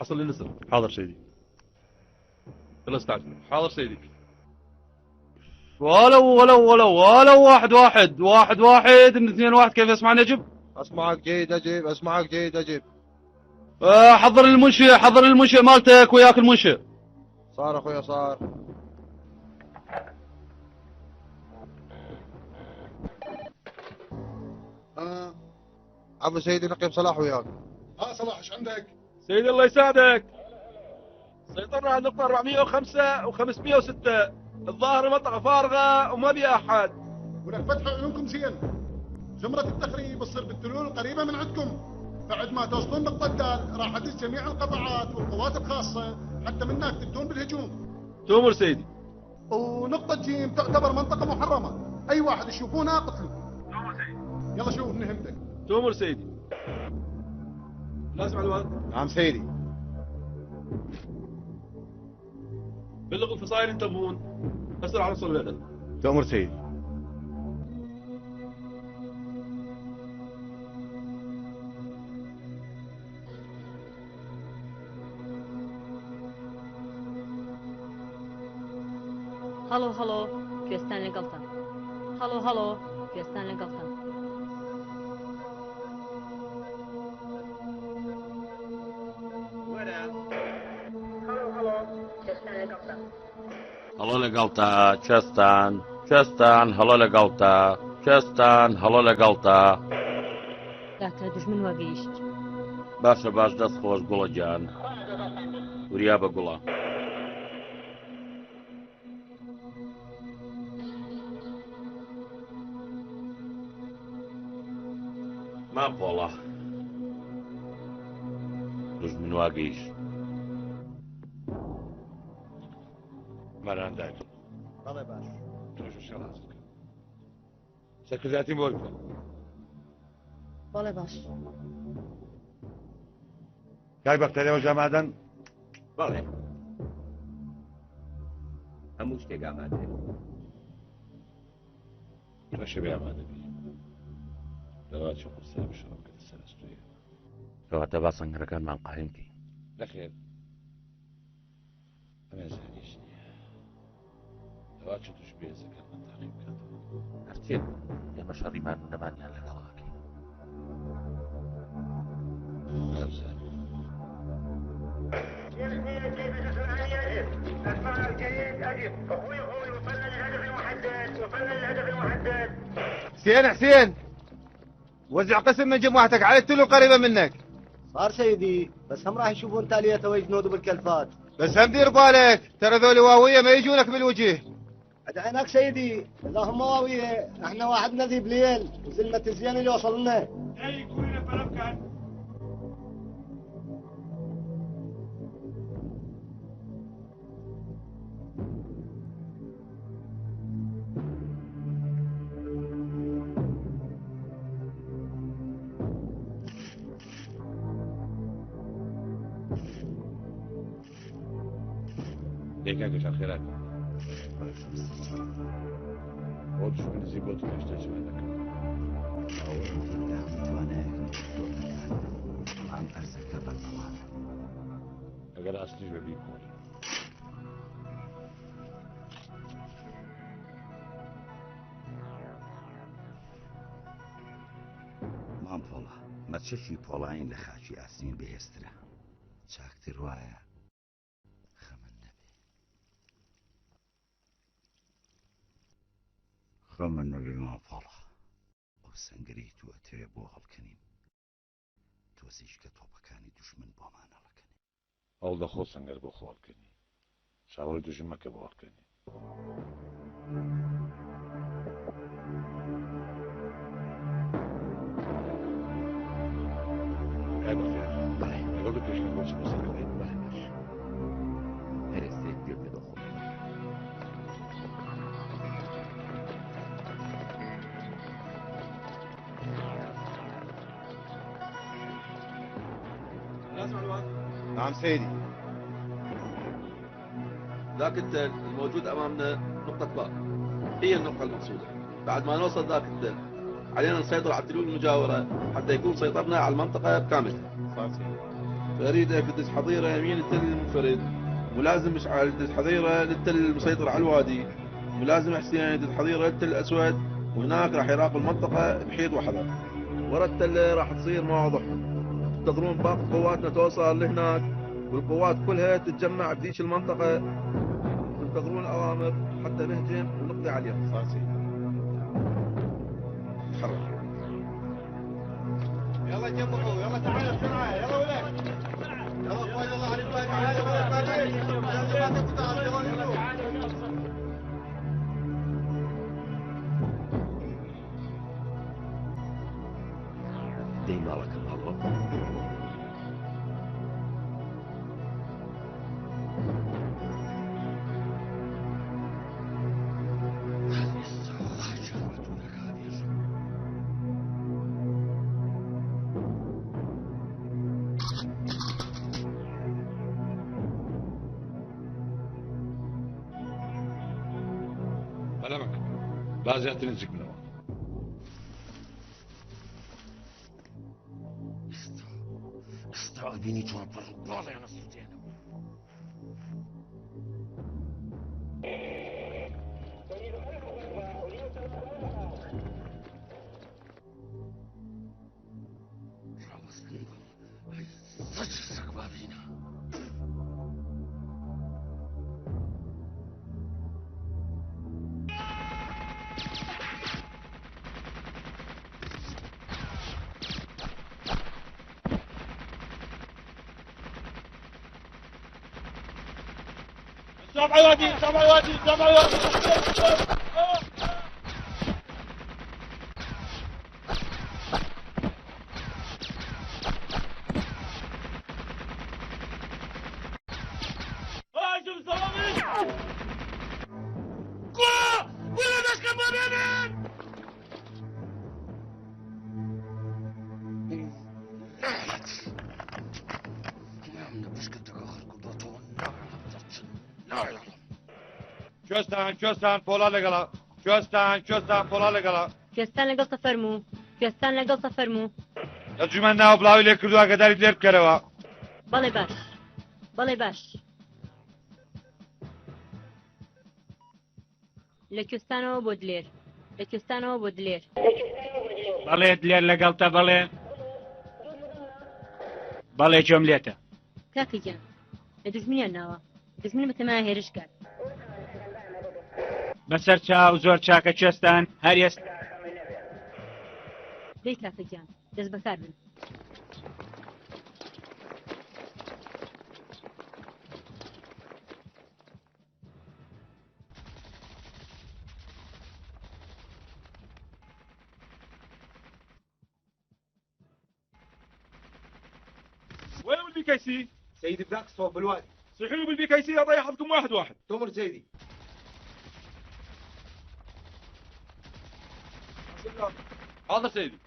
حصل لي نسر. حاضر سيدي. يلا استعجل. حاضر سيدي. ولو واحد من 2-1. كيف اسمع نجم؟ اسمعك جيد اجيب، اسمعك جيد اجيب. حضر المنشئ مالتك وياك المنشئ. صار اخويا صار. ابو سيدي نقيب صلاح وياك. صلاح ايش عندك؟ سيدي الله يساعدك. سيطرنا على النقطة 405 و506. الظاهر المنطقة فارغة وما بيها أحد. ولك فتحوا عيونكم زين. زمرة التخريب تصير بالتلول القريبة من عندكم. بعد ما توصلون نقطة دال راح ادز جميع القطاعات والقوات الخاصة حتى من هناك تبدون بالهجوم. تؤمر سيدي. ونقطة جيم تعتبر منطقة محرمة. أي واحد يشوفونه قتله. تؤمر سيدي. يلا شوف نهمتك. تؤمر سيدي. لازم على الوقت. نعم سيدي. بلغ الفصائل ينتبهون. أسرع على وصول الهدف. تؤمر سيدي. هالو كوێستان لەگەڵتە. هالو كوێستان لەگەڵتە. هەڵۆ لەگەڵتە چەستان هەڵۆ لەگەڵتە چەستان هەڵۆ لەگەڵتە. داکە دوژمن وەگەیشت. باشە باش دەست خۆش گوڵە گیان. وریا بە گوڵە. ما پۆڵە دوژمن واگەیشت. مەران داکە. بەڵێ باش. تۆش شەڕاز بکە. سەرکرداتی بۆ بکە. بەڵێ باش. کای بەختەرەوە ژەمادەن. بەڵێ هەموو شتێک ئامادەیە. باشە بێ ئامادەبی. دەواچی قورسا بشەڕە بکەتە سەرستویە. کەواتە با سەنگەرەکانمان قایم بکەین. نەخێر. ئەمە زانیش نییە. دەواچی توش بێزەکانمان تاقی بکاتەوە. هەرچێت ئێمە شەڕیمان و نەمانیان لەگەڵاکەین. نەبزانم. حسين وزع قسم نجم واحدك على التلو قريبة منك. صار سيدي بس هم راح يشوفون تاليته ويجنودوا بالكلفات. بس هم دير بالك ترى ذولي واوية ما يجونك بالوجه. ادعيناك سيدي اذا هم واوية احنا واحد نذيب ليل وزلمة الزين اللي وصلنا. أي كلنا فلفكان. ليك عشان خيرك. خذ شو من زيبوت نحتاج منك. أقدر أصلي بيكون. مام پۆڵە مەچەکی پۆڵاین لە خاچی ئاسین بەهێسترە. چاکتر وایە خەمن نەبێ. خەمن نەبێ مام پۆڵە. ئەو سەنگەرەی تو ئەتەوێ بۆ هەڵکەنین. تۆزیش کە تۆپەکانی دوژمن بۆمان هەڵەکەنین. ئەو دەخۆ سەنگەر بۆ خۆڵکەنی. چاوەڕێی دوژمەکە بۆ هەڵکەنی. بەڵێ أقول لك إيش نقول شو بصير بەڵێ باش هەرێستێک گوێ بێ بەخۆ. لازم على الوقت. نعم سيدي. ذاك التل الموجود أمامنا نقطة باء. هي النقطة المقصودة. بعد ما نوصل ذاك التل علينا نسيطر على التلول المجاورة حتى يكون سيطرنا على المنطقة بكاملها. صار سيدي. فريدة بدس حظيرة يمين التل المنفرد، ملازم مشعل بدس حظيرة للتل المسيطر على الوادي، ملازم حسين بدس حظيرة للتل الأسود، وهناك راح يراقب المنطقة بحيط وحذر. ورا التلة راح تصير مواضح، تنتظرون باقي قواتنا توصل لهناك، والقوات كلها تتجمع بذيك المنطقة، تنتظرون الأوامر حتى نهجم ونقضي عليهم. صار سيدي. تحرك. يلا جمعوا، يلا تعالوا بسرعة، يلا ولد. يلا اخوان، يلا على الباقي، تعالوا يلا ما تقطع، يلا. دين بالك الله. سلامك لازم تنزك من هون. استعبيني ترى بالرجال يا نصوتين. سامع الوادي، سامع الوادي، سامع الوادي. Köstan, pola legala. Köstan, pola legala. کوێستان لەگەڵ سەفەرمو کوێستان لەگەڵ سەفەرمو الجمان ناو بلاوی لێ کردووە کە دەری لێ بکەرەوە. بەڵێ باش بەڵێ باش لە کوێستانەوە بۆ دلێر لە کوێستانەوە بۆ دلێر بەڵێ لێر لەگەڵتە بەڵێ. بەڵێ جۆم لێتە. کاکە گیان لە دوژمنیان ناوە دوژمن بەتەمایە هێرش کات بەسەر چاو زۆر چاکە کوێستان هەر ئێست. دەی کاکە گیان دەست بەکار بن وين بالبيكيسي؟ سيدي بذاك الصوب بالوادي. صيحوا بالبيكيسي اضيع حظكم واحد واحد. تمر سيدي. حاضر سيدي.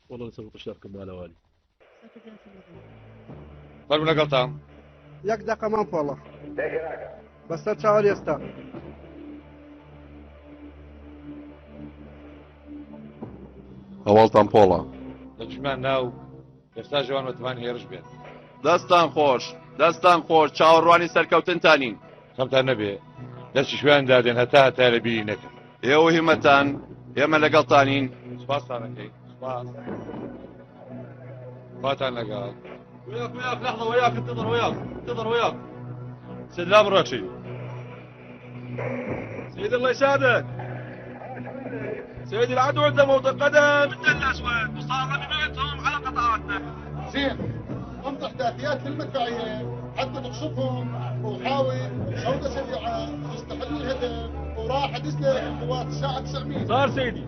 والله سوف اشاركم مع الوالي. فەرمو لەگەڵتان. یک دقیقه من پالا بەسەر چاوەڕێ ئێستا هەواڵتان پۆڵە. الجمان ناو ئێستا جوان وتمان هێرش بێت. دەستان خۆش چاوەڕوانی سەرکەوتنتانین. خەمتان نەبێ دەستی شوێن دادێن هەتا لە بیری نەکەن. ئێوە هیمەتان ئێمە لەگەڵتانین. سوپاستان ئەەکەی سوپاس. خواتان لەگەڵ. وياك لحظة وياك انتظر وياك سلام راشي سيد الله يساعدك سيد العدو عنده موطئ قدم التل الأسود وصار بمعنتهم على قطعاتنا. زين ضمن احداثيات المدفعيه حتى تقصفهم وحاول جوده سريعه تستحل الهدف وراح تسلح قوات الساعه 900. صار سيدي.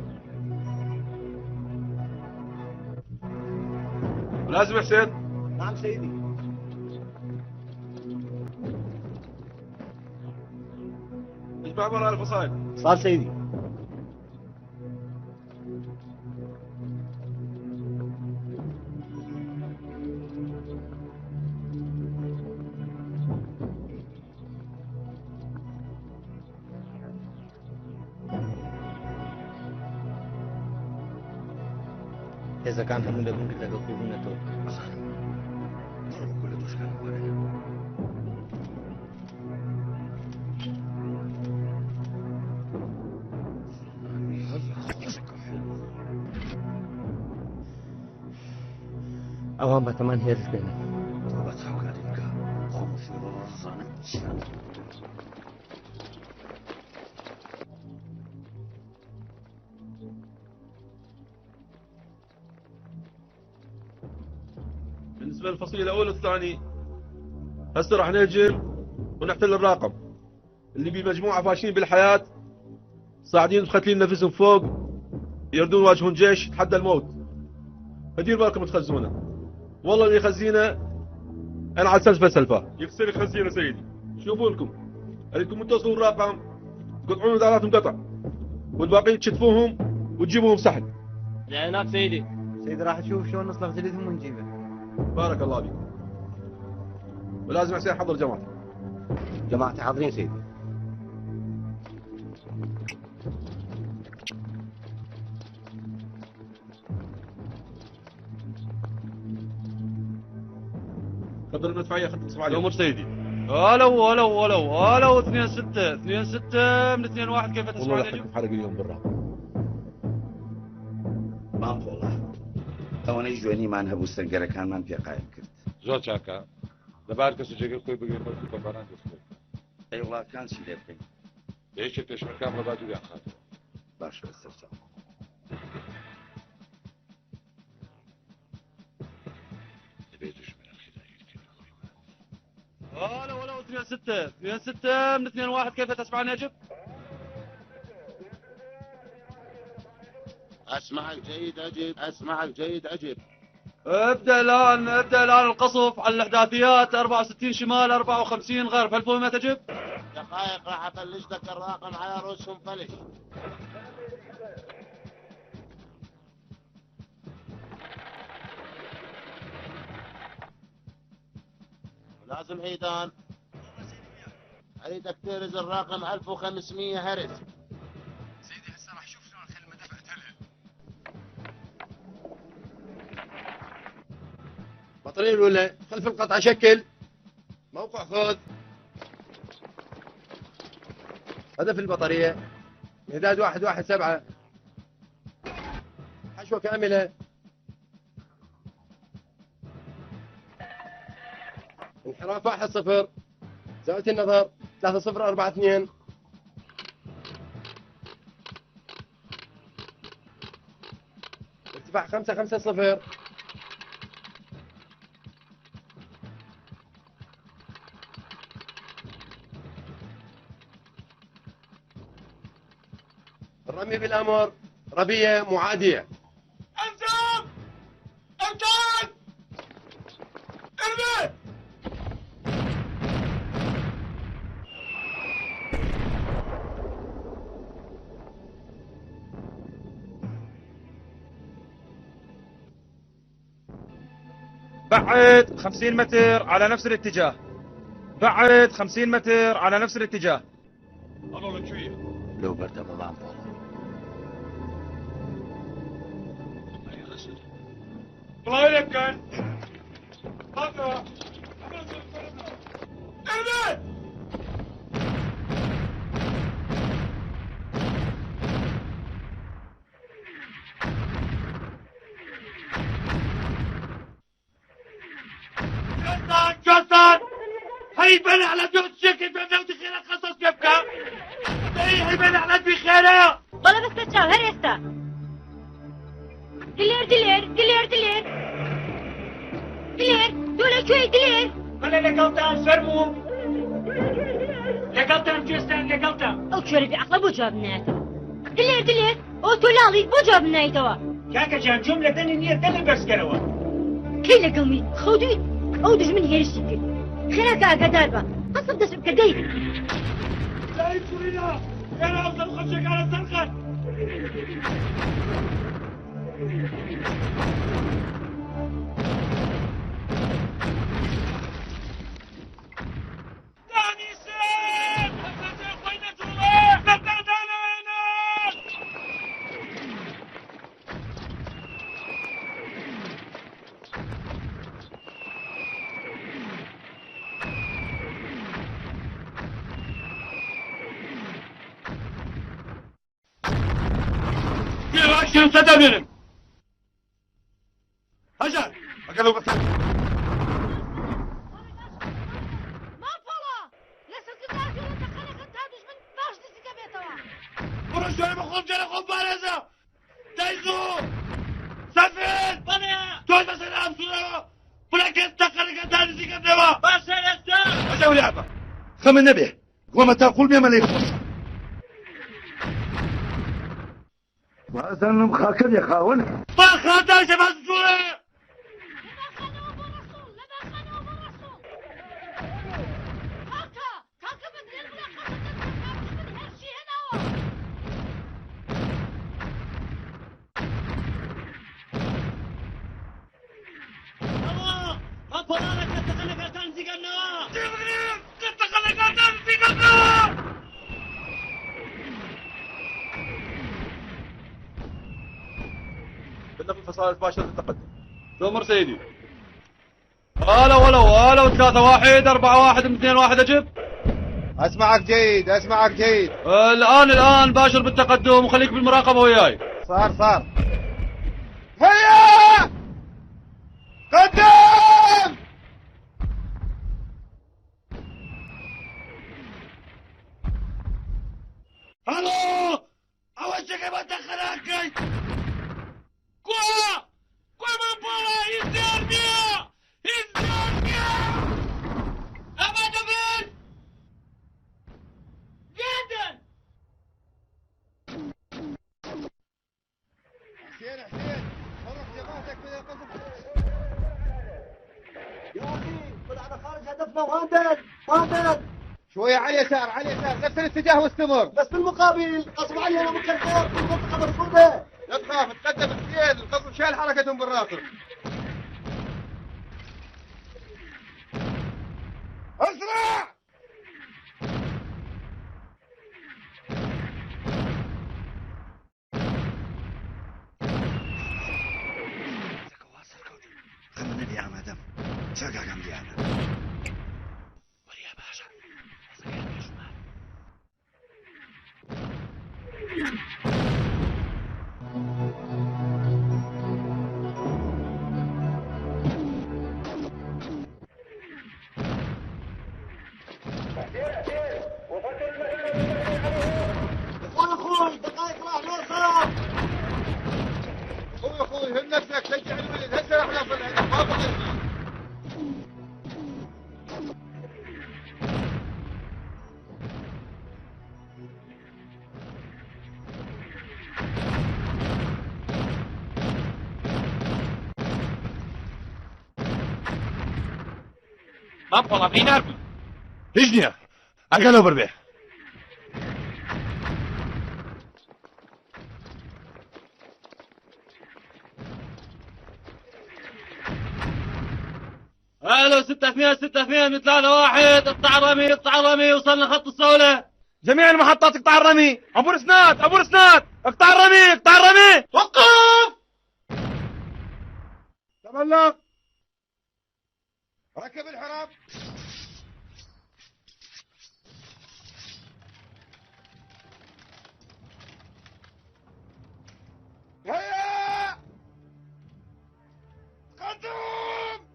لازم حسين. نعم سيدي. اجمع وراء الفصائل. صار سيدي. إذا كان هم اللي ممكن تقول لنا تو كل دوش كان ولا أوام بتمن هيرز بيني طلبت حقارك خمس رصانة بالنسبة للفصيل الأول والثاني هسه راح نهجم ونحتل الراقم اللي بيه مجموعة فاشلين بالحياة صاعدين مخلين نفسهم فوق يردون يواجهون جيش تحدى الموت فدير بالكم تخزونه والله اللي يخزينه انا على سلفه سلفه يكسر يخزينه سيدي شوفوا لكم اريدكم توصلوا الرقم تقطعون مداراتهم قطع والباقيين تشتفوهم وتجيبوهم سحل هناك سيدي راح تشوف شلون نصلح جلدهم ونجيبه بارك الله فيك ولازم حسين حضر جماعتي جماعتي حاضرين سيدي خذوا المدفعيه خذوا الصباح الامور سيدي. هلو 2 6 من 2 1 كيف تسمع والله لي؟ لحقكم حرق اليوم بالراب ما والله أنا يجوني ما نهبو السنجرة كان ما في قايم كرت زۆر چاکە لەبار کەس جێگەی خۆی بگەێت بەڵکو بەباران دەستخۆی أي والله كان شي لابقين یەکێ پێشمەرکان لە بادووریان خاتەوە باش السرسان دەبێت دژمنە خدايت كذا هلو 2 6 من 2 1 كيف تسمعني يجب؟ اسمعك جيد اجب ابدا الان القصف على الاحداثيات 64 شمال 54 غرب هل فهم ما تجب؟ دقائق راح افلش لك الراقم على رؤوسهم فلش لازم عيدان اريدك تهرز الراقم 1500 هرز سيدي هسه راح شوف شلون اخلي المدافع تهلل بطريق الأولى خلف القطعة شكل موقع خذ هدف البطارية إعداد 117 حشوة كاملة انحراف 1-0 زاوية النظر 3042 ارتفاع 550 الرمي بالأمر ربية معادية انزل اركان ارمي بعد 50 متر على نفس الاتجاه بعد 50 متر على نفس الاتجاه الله لك شويه لو برد بابا فولا الله يلك كان جلطان هيبان على جهد شكل بأنه دخيل القصص يبكى هيبان على بخيرة والله بس تشاو هرستا دلير دولا شوي دلير أنا لقلتها سرمو لقلتها مجستان لقلتها او شوري بعقله بو جواب نايتوا دلير او تولالي بو جواب نايتوا كاكا جان جملة دني نية دني بس كروا كي لقلمي خودي او دجمن هيرشيكي خيرك اقدار با قصب دسم كديد لا يدخلنا يا أفضل خشك على الزرقاء كيلو سدى منهم هجر أقلوا بس برجع بخون جل خون بارزة تيزو سفين توي بس الأم سورة بلاكت تقرق تاني زي كده بس الأستاذ أجا ولعبة خم النبي وما تقول بما لا يخص وهذا مخاكر يا خاون فخاتا شباب سورة بدنا في الفصائل الفاشل للتقدم. تؤمر سيدي. هلا 3-1 4-1 2-1 اجب. اسمعك جيد اسمعك جيد. الان باشر بالتقدم وخليك بالمراقبه وياي. صار هيا قدم. الو اول شيء ما تدخلك كوا ما بولا يزارنيا ابدا بين جدا حسين فرق جماعتك من القصف. يا اخي طلعنا خارج هدفنا وهندل شوية على اليسار نفس الاتجاه واستمر. بس بالمقابل قصف علينا مكركور في المنطقة مرصودة. لا تخاف تقدم حسين القصف شال حركتهم بالراقب. اسرع خمنا يا مدام تشاقا جنبي انا وريا باشا يا شمال اخوي دقائق راح نوصل. اخوي هم نفسك شجع الولد هسه راح نوصل الهدف ما بقى. ما بطلع في نار هجنيا اقلوا بربيع الو 6-2 من 3-1 اقطع الرمي وصلنا خط الصولة. جميع المحطات اقطع الرمي ابو رسنات اقطع الرمي وقف تبلغ ركب الحراب. هيا قدم.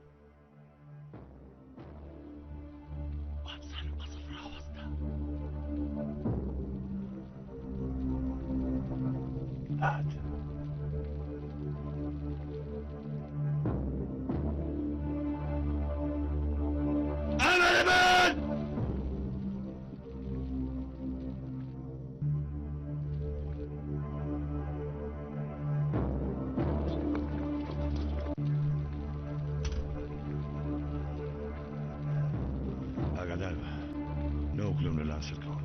نوكل من الأنس الكون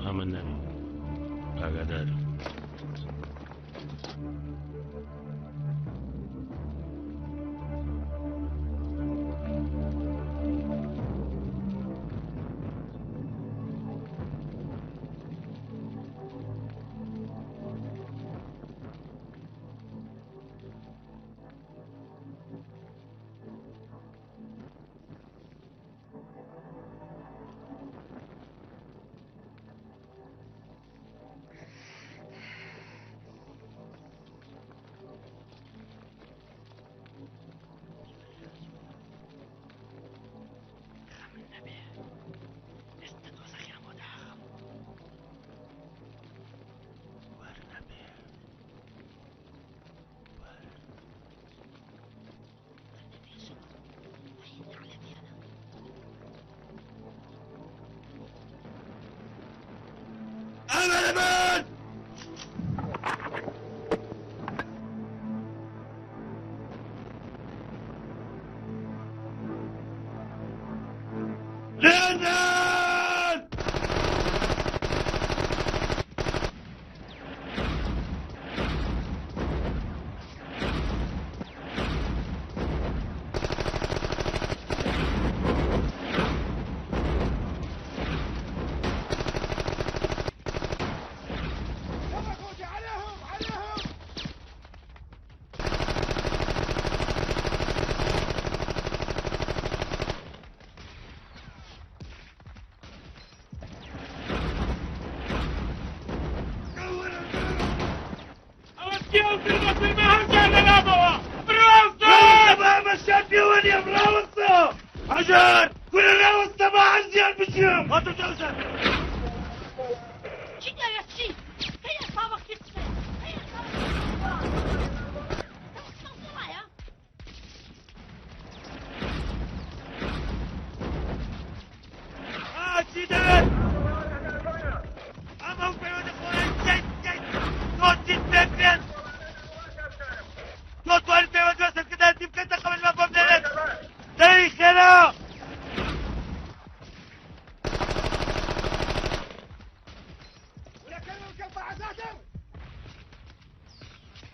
آمنني أقدر فنان عشان كل الراوسة ما عزيان بشيم ما تجوزن شي يا شي هي صابك تسمع هي صابك سيدان أمام بيوت أخوان جد صوت جد بيت صوت وارد بيوت واسد كده يمكن تقبل ما بمدلت تاريخنا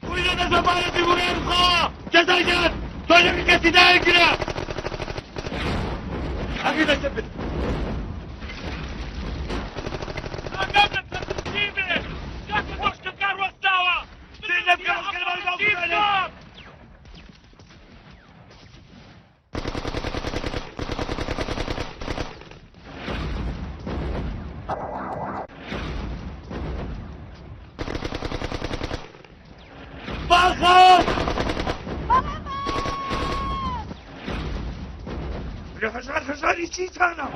وإذا نزبانة في مريم خوا جزاجات طلق كسيدان كده أكيد أشبت أقابلك تسليمي جاك تشتكار واستوى سيدنا بكرة الكلمة الموجودة عليك فخر يا حشار يشيت أنا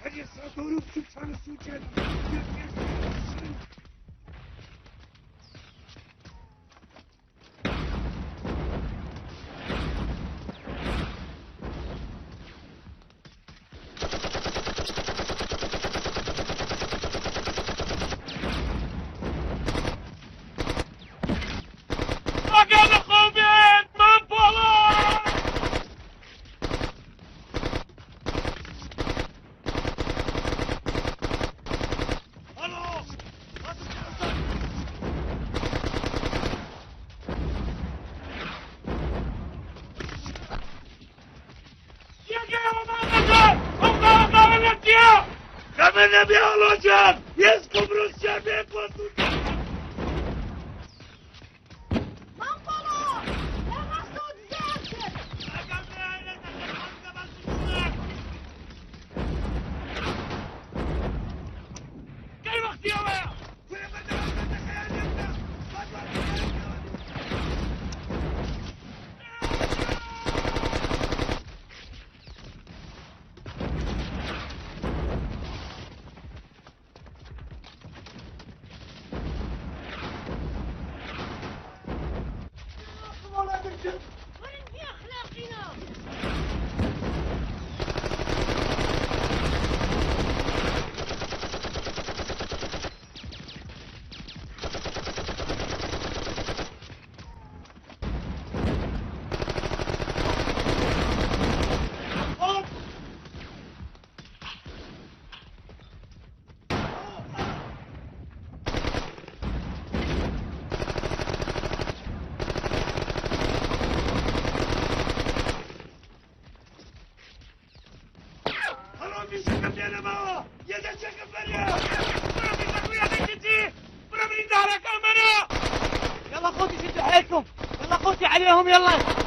هل يسعدون بسلطان السجن كمان بيها الوجه يسكب روسيا بيك وسوسيا يلا اخوتي شدوا حيلكم يلا اخوتي عليهم يلا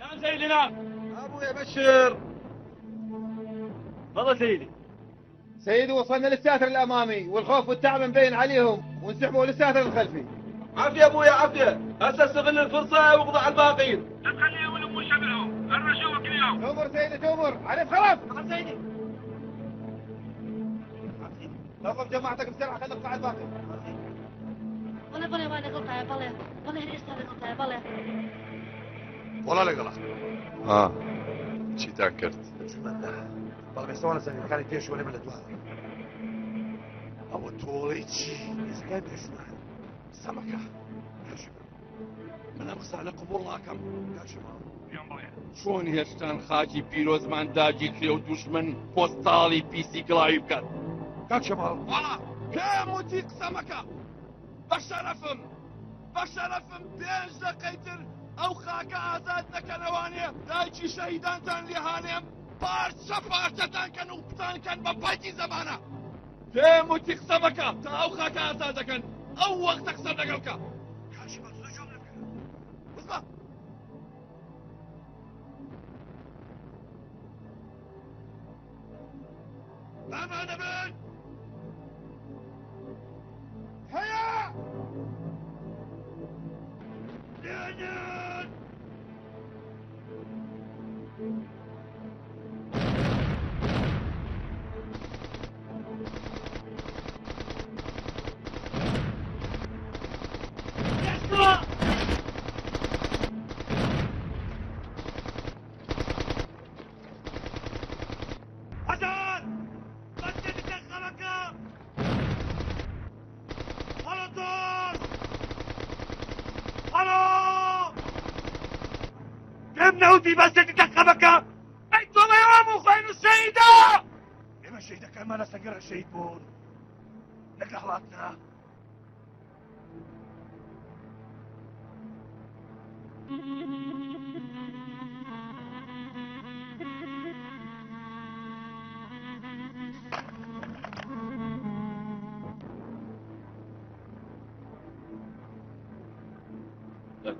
نعم سيدي نعم. ابويا بشر. تفضل سيدي. سيدي وصلنا للساتر الامامي والخوف والتعب مبين عليهم وانسحبوا للساتر الخلفي. عافيه ابويا عافيه، هسه استغل الفرصه واقضي على الباقين. لا تخليهم يلمون شملهم، انا اشوفك اليوم. تؤمر سيدي تؤمر، عرف خلاص. نعم سيدي. توقف جماعتك بسرعه خلينا نقطع الباقي. بلا بلا وانا قطع بلا بلا هريستان قطع بلا والله لا غلط. شي تاكرت. والله بس وانا سنة كان يدير شوالي من الادوار. او توليتشي اسكاد اسمع سمكة من امسا لقبور لاكم چۆن هێشتان خاکی پیرۆزمان داگیرکرێ و دوژمن پۆستاڵی پیسی گڵاوی بکات. كاك شمال وەڵا پێم وتی قسەمەکە بە شەرەفم پێنج دەقەیتر ئەو خاکە ئازاد نەکەنەوانێ دایکی شەهیدانتان لێهانێم پارچە پارچەتان و بتانکەن بە پایکی زەمانە. پێم وتی قسەمەکە تا ئەو خاکە ئازاد دەکەن ئەو وەختە قسە لەگەڵکە. كاك شمال زوجهم لك بزبە بامانە بن هەیە لێنن نودي بس تتخبك انتم يا خاين السيدة. اما الشهيدة كان ما نستقر الشهيد بون لك لحظاتنا.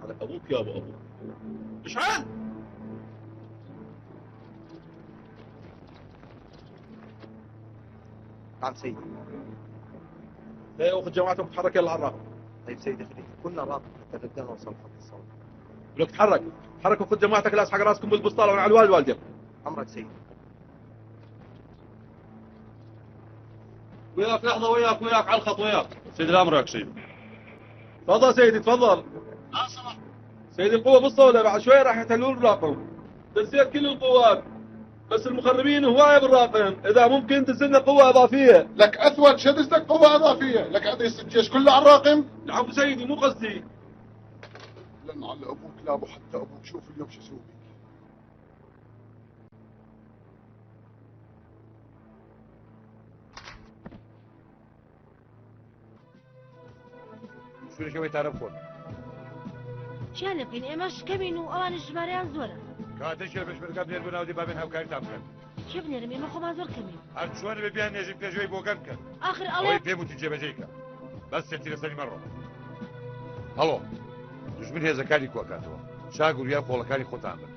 على ابوك يا ابو اشعل. نعم سيدي. لا وخذ جماعتهم تتحرك يلا على الراقب. طيب سيدي خليك كلنا راقب حتى نبدا نوصل خط الصوت. لك تحرك وخذ جماعتك لاس حق راسكم بالبسطاله وعلى الوالد والدك. امرك سيدي. وياك لحظة وياك على الخط وياك. سيدي الأمر ياك سيدي. تفضل سيدي تفضل. سمح. سيدي القوة بالصولة بعد شوي راح يحتلون الراقم. دزيت كل القوات بس المخربين هواية بالراقم، إذا ممكن تنزلنا قوة إضافية. لك أثبت شدستك قوة إضافية، لك أدرس الجيش كله على الراقم. العفو سيدي مو قصدي. لن على أبوك لابو حتى أبوك شوف اليوم شو أسوي بيك. شو شوي تعرفون شان بكين إماش كمين وأوان الجماريان زورة. كاتش باش برقم نير بناودي بابين هاوكاري تامكن كيف نرمي ما خو ما زور كمين. عرفت شو انا ببيان نجي بتجوي بوقمكن آخر الله الله. يفهموا تجيب جيكا بس انت لساني مرة الو دجمن هي زكاني كوكاتوا شاقول يا قولا كاني خو تعمل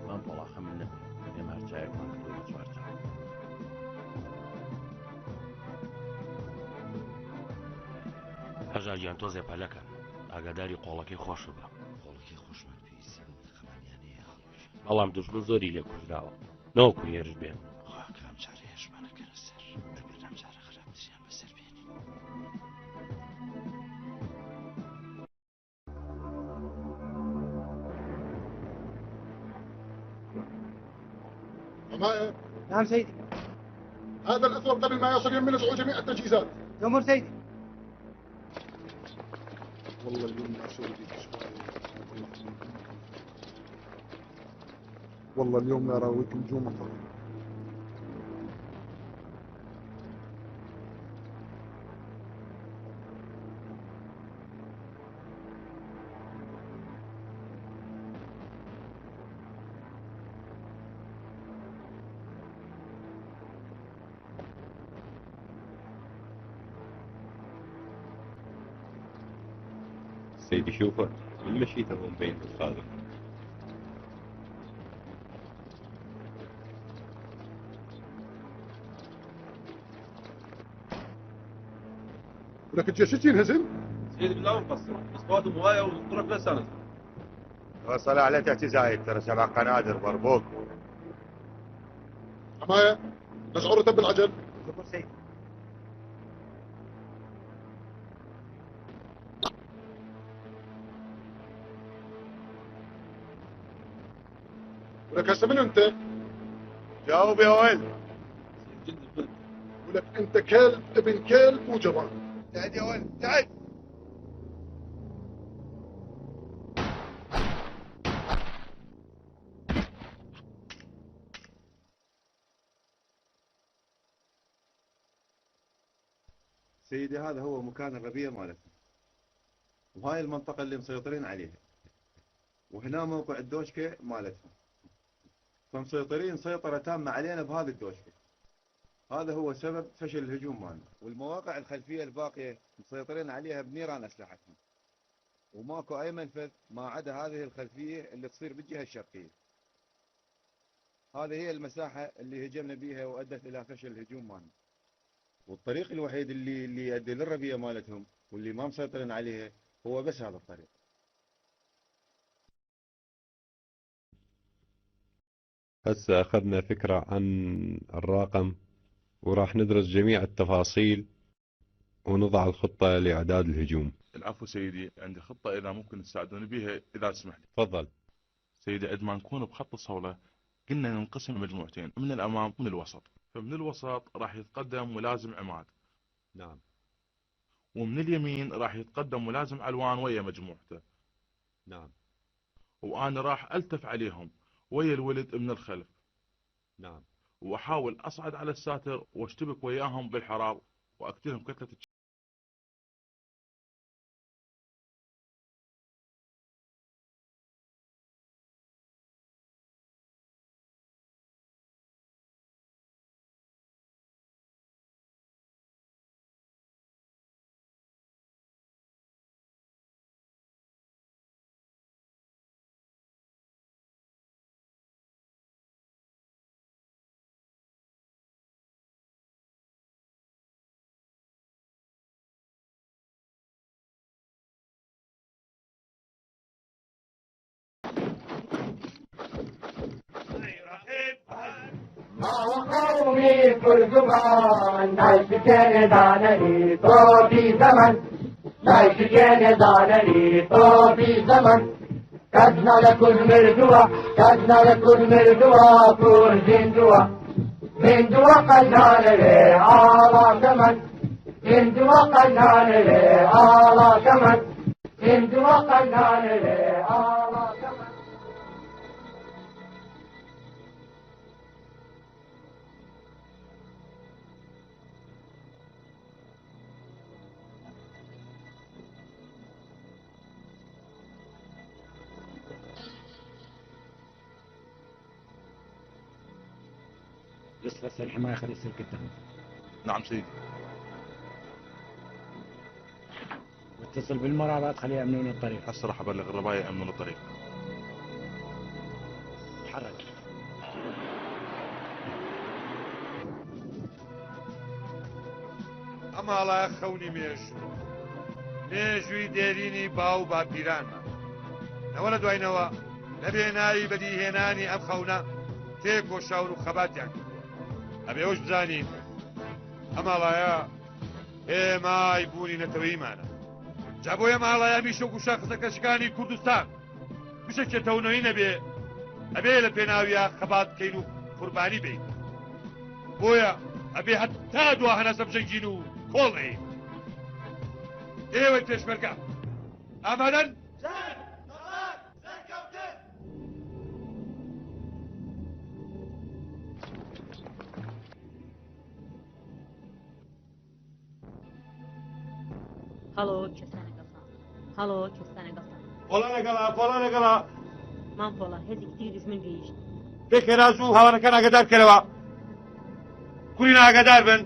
من بەڵا خەمن نەبێ ئێمە هەرچایەکمان کردووە بە چوارچاو. هەژار تۆ زێپەلەکە ئاگاداری قۆڵەکەی خۆش بە. قوڵەکەی خۆشمەند پێویستی بە خەمانیانەیە خەڵکیش بەڵام دوژمن زۆری لێ کوژراوە نەوەکو هێرش بێن. خواکەم جارە هێشمانەکەنە سەر ئەگەر ئەم جارە خراپتریان بەسەر بێنین حماية. نعم سيدي. هذا الأثوب قبل ما يصل يم نزعوا جميع التجهيزات. تؤمر سيدي. والله اليوم ما أسوي بيك شوية. والله اليوم لا راويك نجوم مطر. سيدي شوفه من مشيته هو مبين الخادم. ولك الجيش ينهزم؟ سيدي بالله مقصر، بس قواتهم هوايه والطرق لا سنه. وصل على تحت زايد، ترى 7 قنادر ضربوك. حمايه نشعر تب العجل. شكر سيدي. ولك هسه من انت؟ جاوب يا ولد. جد البلد. ولك انت كلب ابن كلب وجبان. تعد يا ولد تعد. سيدي هذا هو مكان الربيع مالتنا، وهاي المنطقة اللي مسيطرين عليها، وهنا موقع الدوشكة مالتهم، فمسيطرين سيطرة تامة علينا بهذه الدوشكة. هذا هو سبب فشل الهجوم مالنا، والمواقع الخلفية الباقية مسيطرين عليها بنيران أسلحتهم، وماكو أي منفذ ما عدا هذه الخلفية اللي تصير بالجهة الشرقية. هذه هي المساحة اللي هجمنا بيها وأدت إلى فشل الهجوم مالنا. والطريق الوحيد اللي يؤدي للربية مالتهم واللي ما مسيطرين عليها هو بس هذا الطريق. هسه أخذنا فكرة عن الراقم، وراح ندرس جميع التفاصيل ونضع الخطة لإعداد الهجوم. العفو سيدي، عندي خطة إذا ممكن تساعدوني بها إذا تسمح لي. تفضل. سيدي عندما نكون بخط الصولة قلنا ننقسم مجموعتين، من الأمام ومن الوسط. فمن الوسط راح يتقدم ملازم عماد. نعم. ومن اليمين راح يتقدم ملازم علوان ويا مجموعته. نعم. وأنا راح ألتف عليهم ويا الولد من الخلف. نعم. وأحاول أصعد على الساتر واشتبك وياهم بالحراب وأقتلهم كتلة. قومي كل زمان نايش كان دانني تو في زمن نايش كان دانني تو في زمن كدنا لكل مردوة كدنا لكل مردوة كل زندوة من دوا قلنا لي على زمن من دوا قلنا لي على زمن من دوا قلنا لي على زمن. بس الحماية خلي يصير قدام. نعم سيدي. واتصل بالمرابط خليه يأمنون الطريق. هسه راح أبلغ الرباية يأمنون الطريق. تحرك. أما الله يخوني مێژووی دێرینی باو باپیرانە نەوەلە دوای نەوە نەبێنایی بەدیهێنانی ئەم خەونە تێکۆشاون و خەباتیان کردووە ئەبێ ئەوش بزانین ئەماڵایە هێمای بوونی نەتەوەیمانە جا بۆ ئەماڵایە میشە و شاخسەکەشەکانی کوردستان بشەکێتەونەوەی نەبێ ئەبێ لە پێناویە خەبات بکەین و قوربانی بین بۆیە ئەبێ هەتا دوا هەناسە بژەنگین و کۆڵێ ئێوەی پێشمەرگە ئامادەن؟ هەڵۆ کەسانە گەڵا هەڵۆ کەسانە گەڵا پۆڵە نەگەڵا مام پۆڵە هێزێکی تری دژمن گەیشت پێکێناز و هاوانەکان ئاگادار بکەنەوە کورین ئاگادار بن.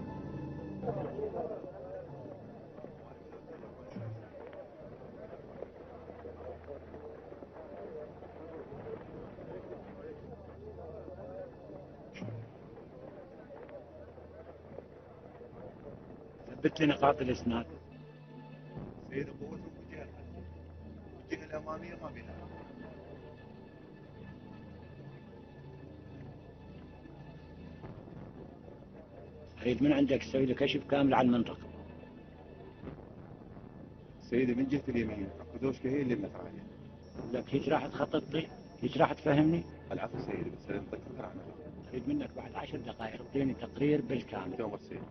ثبت لي نقاط الاسناد. سيدي قوتهم بالجهة الخلفية، الجهة الأمامية ما بينها. اريد من عندك تسوي لي كشف كامل عن المنطقه. سيدي من جهة اليمين اكو دوشكة هي اللي بنقرا عليها. لك هيك راح تخطط لي؟ هيك راح تفهمني؟ العفو سيدي، بس لازم تذكر عنها. اريد منك بعد 10 دقائق تعطيني تقرير بالكامل. تؤمر سيدي.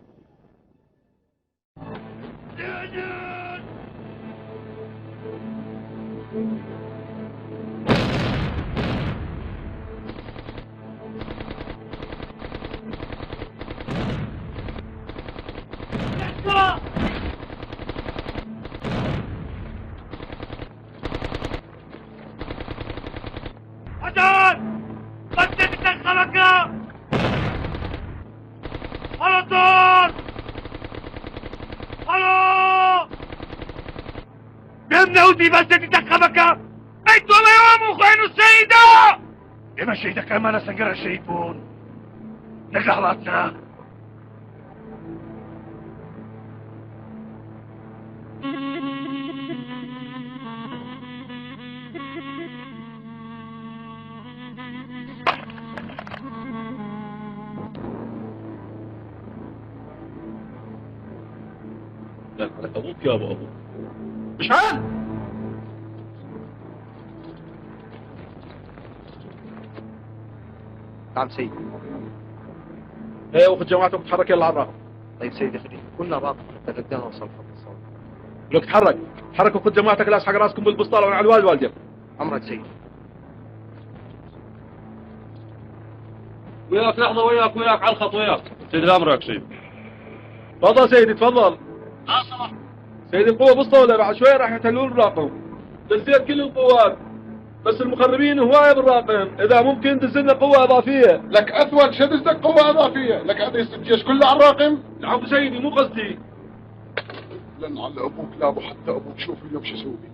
عدن! بدت تدخلك! على طول! الو! بيمنا ودي بس تتخبك! بيت وما يوم خاين السيدة! لما الشيدة كمان سنقر الشيطون نقل حالاتنا لك ابوك يا ابوك مشعل! نعم سيدي. ايه وخذ جماعتك وتحرك يلا على الراقم. طيب سيدي خليل كنا راقم حتى نقدر نوصل خط الصوت. لك تحرك تحرك وخذ جماعتك لاس حق راسكم بالبسطاله وعلى الوالد والدك. امرك سيدي. وياك لحظه وياك على الخط وياك. سيدي الامر يا سيدي. تفضل سيدي تفضل. صباح. سيدي القوة بسطولة بعد شوي راح يحتلون الراقم. دزيت كل القوات بس المخربين هواية بالراقم، إذا ممكن دزلنا قوة إضافية. لك أثول شدزتك قوة إضافية، لك هذا الجيش كله على الراقم؟ العفو سيدي مو قصدي. لن على أبوك لابو حتى أبوك شوف اليوم شو يسوي بيك.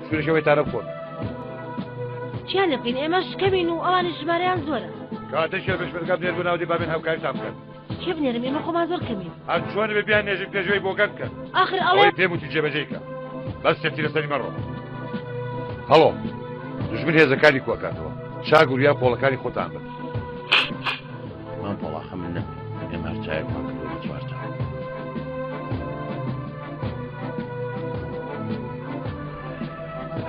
شو اللي سويت تعرفون؟ شانقين إماش كمين وأوان الجماريان زورة. كاتش يلبش بالقبل يربنا ودي بابين وكاي سامكن. كيف نرمي مقوم زور كمين؟ هاد شلون ببيان نجيب تجوي بوقنك. آخر أولا. تيمو تجي بجيكا. بس تفتي ثاني مرة. هلو. دشمن هي زكاني كوكاتوا. شاقول يا بولا كاني خوت عمل. ما طلع خمنا يا مرجعي ما كنت متوارجع.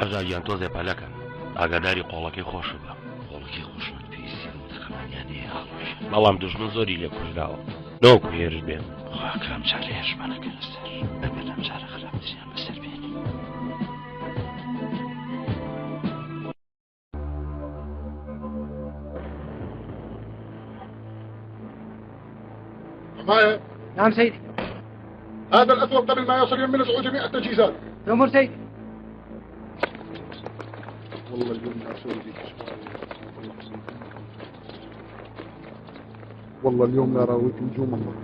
هەژاریان تۆزێ پەلەکەن ئاگاداری قۆڵەکەی خۆش بە قۆڵەکەی خۆشمان پێویستی متەقەمانیانی هەڵۆژ بەڵام دوژمن زۆری لێ کوژراوە نەوەکو هێرش بێن خاکەم جارە هێرشمانەکەن سەر ئەبێ لەم جارە خراپتریان بەسەر بێنی حماية. نعم سيدي. هذا الأثوب قبل ما يصل يمن جميع التجهيزات. تأمر سيدي. والله اليوم لا أسوي بيك. والله اليوم لا راويك نجوم الله.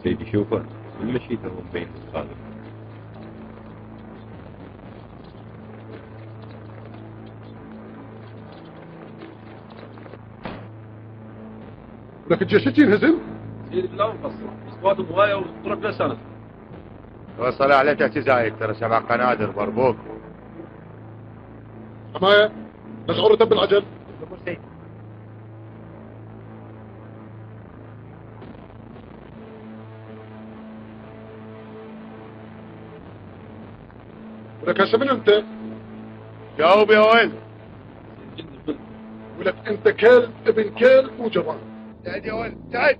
سيدي شوفه المشي دوم بين الخالق. لك الجيش ينهزم؟ سيدي بالله مقصر اصواتهم هواية وطرق لا سنة. وصل على اعتزائك ترى 7 قنادر مربوك. حماية نشعر رتب العجل. تأمر سيدي. ولك هسه من انت؟ جاوب يا ولد. ولك انت كلب ابن كلب وجبان. تعال يا ولد تعال.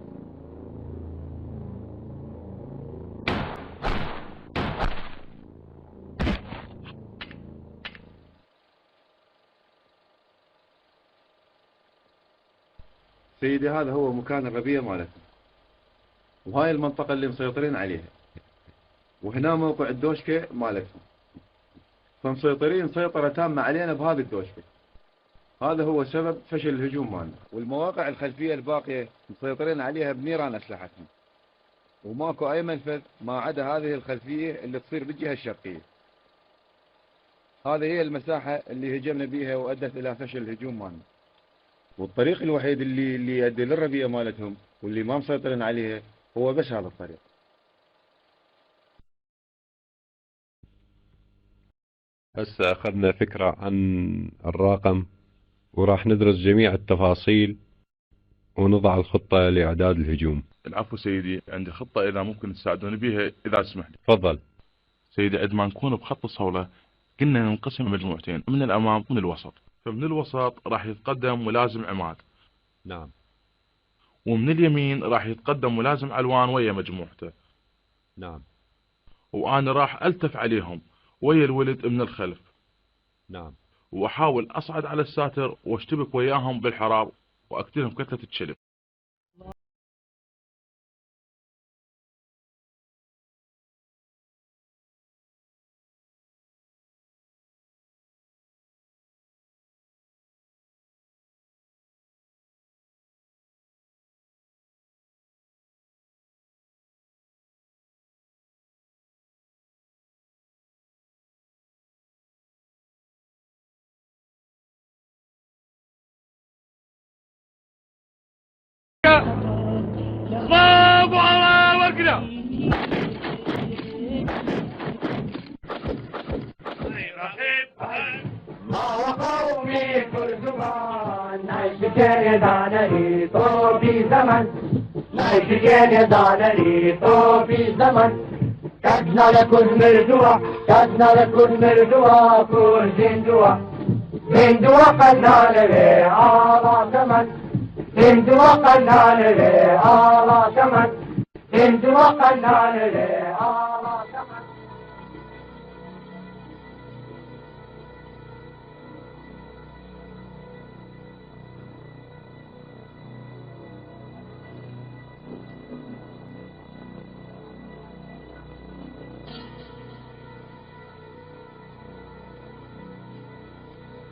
سيدي هذا هو مكان الربيع مالتنا. وهاي المنطقة اللي مسيطرين عليها، وهنا موقع الدوشكة مالتهم، فمسيطرين سيطرة تامة علينا بهذه الدوشكة. هذا هو سبب فشل الهجوم مالنا. والمواقع الخلفية الباقية مسيطرين عليها بنيران أسلحتهم، وماكو أي منفذ ما عدا هذه الخلفية اللي تصير بالجهة الشرقية. هذه هي المساحة اللي هجمنا بيها وأدت إلى فشل الهجوم مالنا. والطريق الوحيد اللي يؤدي للربيئة مالتهم واللي ما مسيطرين عليها هو بس هذا الطريق. هسه أخذنا فكرة عن الراقم، وراح ندرس جميع التفاصيل ونضع الخطة لإعداد الهجوم. العفو سيدي، عندي خطة إذا ممكن تساعدوني بيها إذا سمحت. تفضل سيدي، عندما نكون بخط الصولة كنا ننقسم مجموعتين، من الأمام ومن الوسط. فمن الوسط راح يتقدم ملازم عماد. نعم. ومن اليمين راح يتقدم ملازم علوان ويا مجموعته. نعم. وأنا راح ألتف عليهم ويا الولد من الخلف. نعم. وأحاول أصعد على الساتر واشتبك وياهم بالحراب وأقتلهم كتلة الشلب. الله على وكرة. ما وقومي كردمان نايشكين دانري تو في زمن نايشكين دانري تو في زمن كدنا لكل مردوع كدنا لكل مردوع كل زندوع زندوع قدنا لبي على زمن زندوع قدنا لبي على زمن زندوع قدنا لبي على زمن.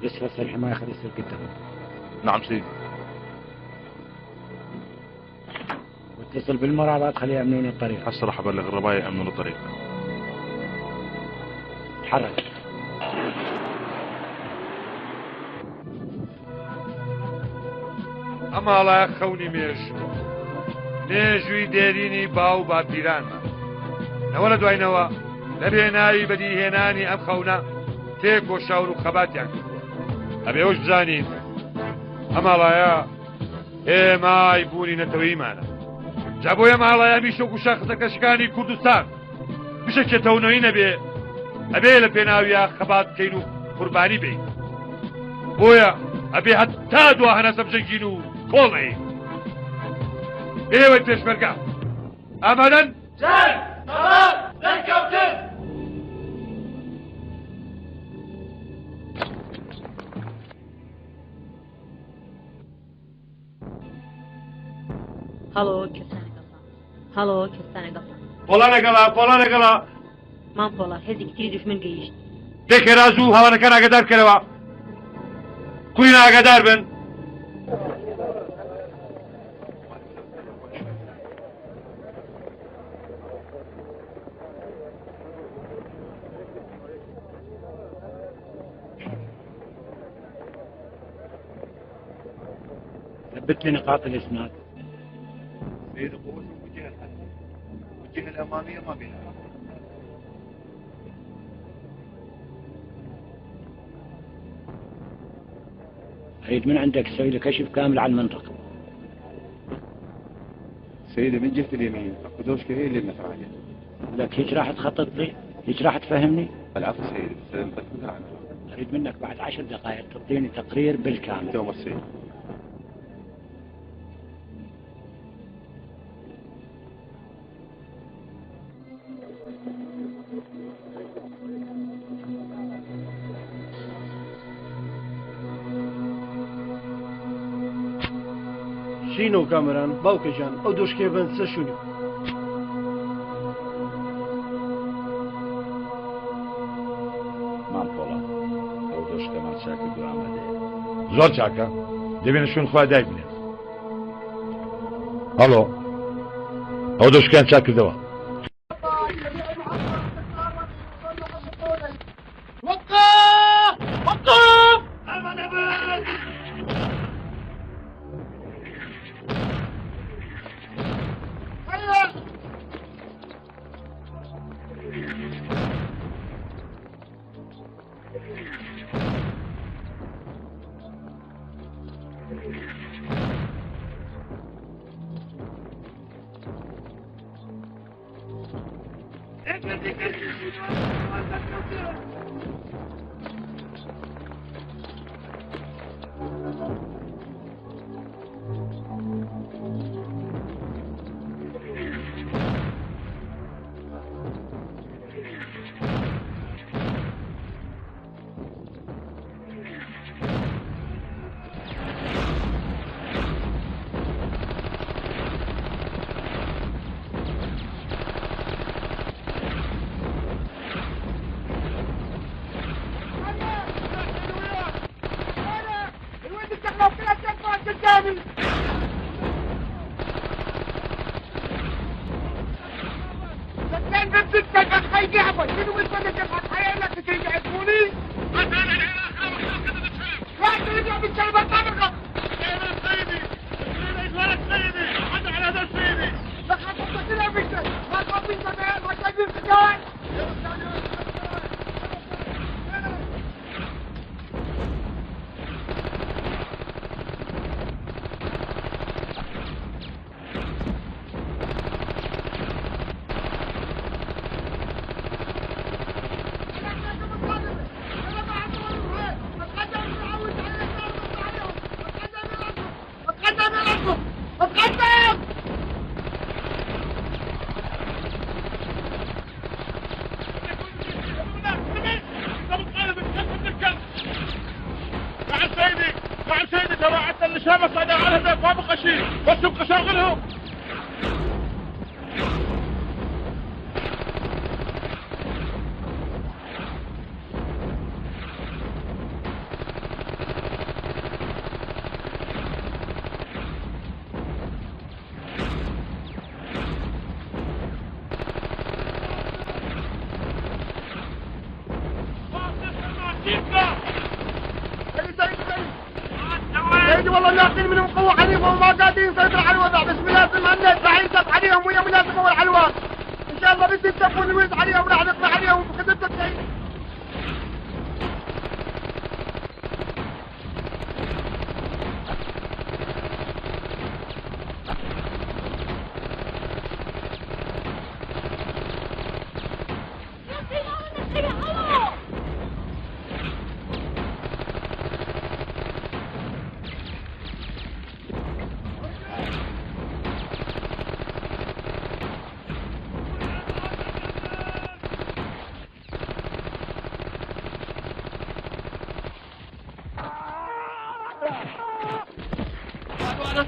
يسفس الحماية خلي يصير قدام. نعم سيدي. واتصل بالمرأة بعد خليها يأمنون الطريق. هسه راح أبلغ الرباية يأمنون الطريق. تحرك. أما الله يخوني ميش نيجوي ديريني باو بابيران نولا دوينوا لبيناي بدي هناني أم خونا تيكو شاورو خبات يعني أبي وش بزانين أما الله يا إيه ما يبوني نتوي معنا جابوا يا ما الله يا ميشوكو شخصة كشكاني كردستان بشكل تونوين أبي لبيناوي يا خبات كينو قرباني بي بويا أبي حتى دواهنا سبجنجينو كولعي إيه وين تشبرقع أمدا جاي تمام زي كابتن. هالو كستانة قطع هالو كستانة قطع بولانا قلا ما بولا هذي كتير دشمن قيش ديك رازو هوانا كان أقدار كلوا كلنا أقدار بن ثبت لي نقاط الإسناد. سيد قوتهم بالجهة الخلفية والجهة الأمامية ما بينها. أريد من عندك تسوي لي كشف كامل عن المنطقة. سيدي من جهة اليمين اكو دوشكة هي اللي بنثر عليها. لك هيك راح تخطط لي؟ هيك راح تفهمني؟ العفو سيدي بس انت عنها. أريد منك بعد 10 دقائق تعطيني تقرير بالكامل. دوم السيد. شینو کامران باوکەجان ئەو دۆشکێ بەنسە شوونی شاكر دو ئامادەیە. زۆر چاکە دەبێنە شوێن خوا دای بنێ. هەڵۆ ئەو دۆشکیان چاک کردەوە. والله ناقصين منهم قوة حليفة وما قادرين يسيطروا على الوضع، بس ملازم هالناس راح ينصب عليهم ويا ملازم اول حلوات. ان شاء الله بس يتفقوا نويز عليهم راح نقضي عليهم بخدمة الشيء.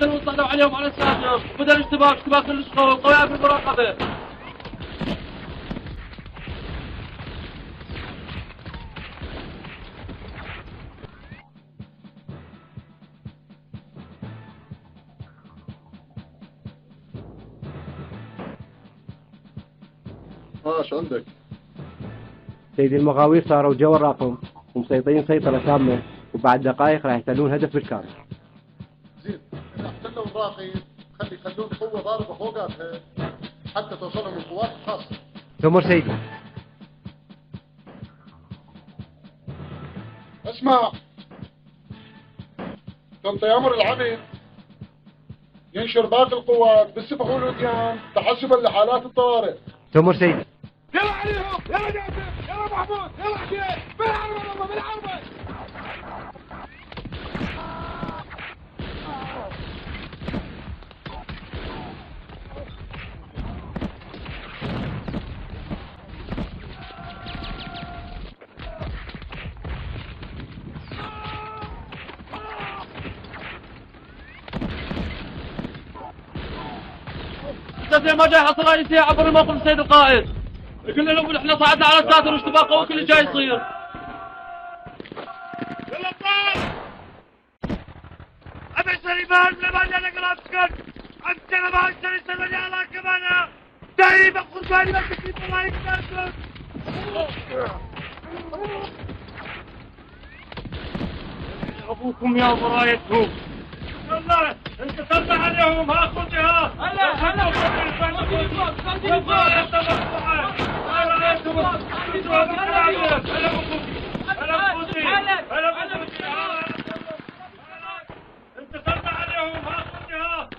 وصلوا عليهم على الساحل وبدا اشتباك القوات بالمراقبه. شو عندك؟ سيدي المغاوير صاروا جوا الراقم ومسيطرين سيطرة تامة، وبعد دقائق راح يحتلون هدف بالكامل. زين، إذا احتلوا الراقي خلون قوة ضاربة فوقاتها حتى توصلهم القوات الخاصة. تمر سيدي. اسمع، تنطي أمر العمل ينشر باقي القوات بالسبح والوديان تحسبا لحالات الطوارئ. تمر سيدي. يلا عليهم، يلا جاسم، يلا محمود، يلا حكيم، بالعربة والله بالعربة. ما جاي حصل رئيسية عبر الموقف السيد القائد. قلنا لهم احنا صعدنا على الساتر واشتباك قوي كل اللي جاي يصير. يلا أبي سليمان لما أنا قرأتك أنت لما أشتري سلمني على كمان دايما بقرباني ما تكتب الله يكتبك أبوكم يا برايتهم والله انت ترفع عليهم هاخذها هلا انت ترفع عليهم هاخذها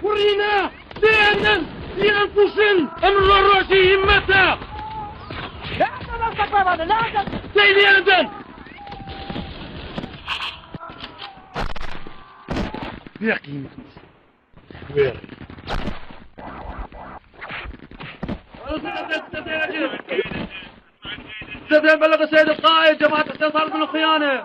ورينا لأنفس أمر الرأسي متى لا تستقبل لا سيدي أنت بيقين وير استاذ بلغ السيد القائد جماعة استئصال من الخيانة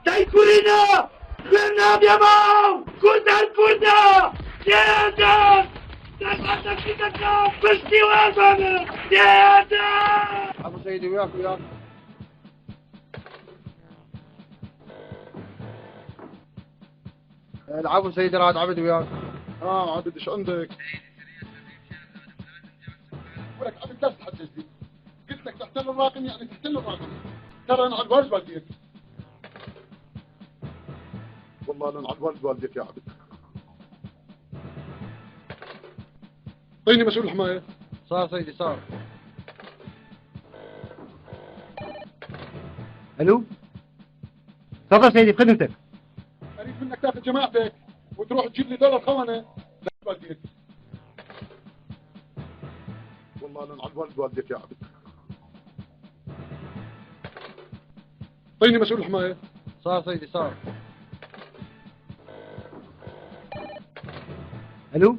تايكورينا برنامج يا مام كردان كردا يا دم تبعتك في دكام بشتي وافهم يا دم أبو سيدي وياك العفو سيدي راد عبد وياك عبد ايش عندك؟ ولك عبد لا تتحجج لي قلت لك تحتل الراقم يعني تحتل الراقم ترى انا على الوالد والديك والله انا على الوالد والديك يا عبد اعطيني مسؤول الحمايه صار سيدي صار الو تفضل سيدي بخدمتك اريد منك تاخذ جماعتك وتروح تجيب لي دول الخونه والديك والله انا على الوالد والديك يا عبد اعطيني مسؤول الحمايه صار سيدي صار الو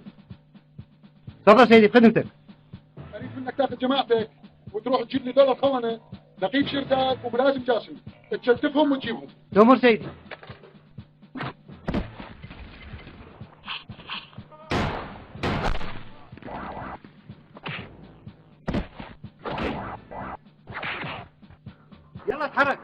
تفضل سيدي بخدمتك اريد منك تاخذ جماعتك وتروح تجيب لي دول الخونه نقيب شرداد وملازم جاسم تشتفهم وتجيبهم تؤمر سيدي يلا اتحرك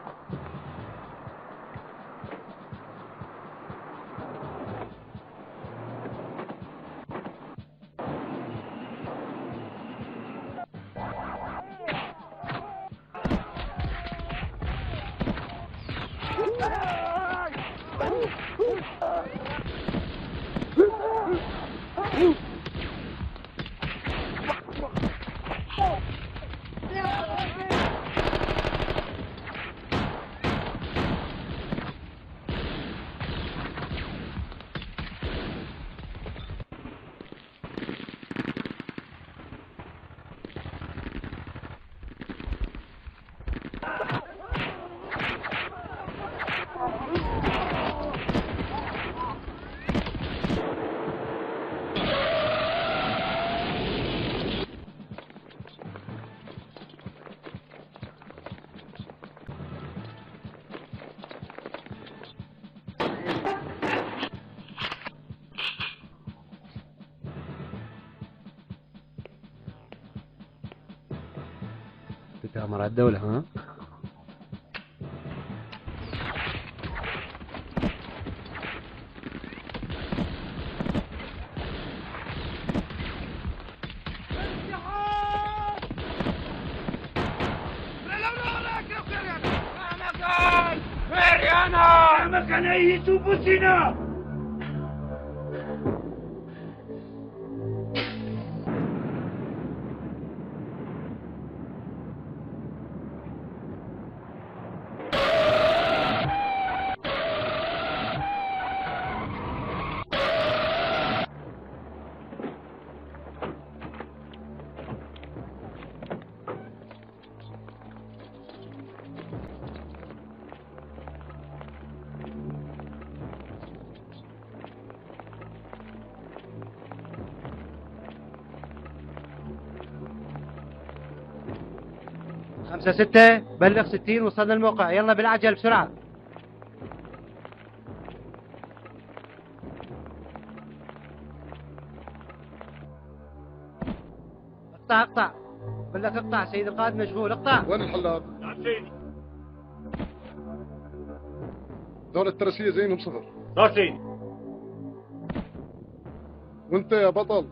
تتآمر الدولة ها؟ مكان أي تبوسنا خمسة ستة بلغ 60 وصلنا الموقع يلا بالعجل بسرعة اقطع بقول لك اقطع سيد القائد مشغول اقطع. وين الحلاق؟ نعم سيدي. دولة الترسية زينهم صفر. لا سيدي. وانت يا بطل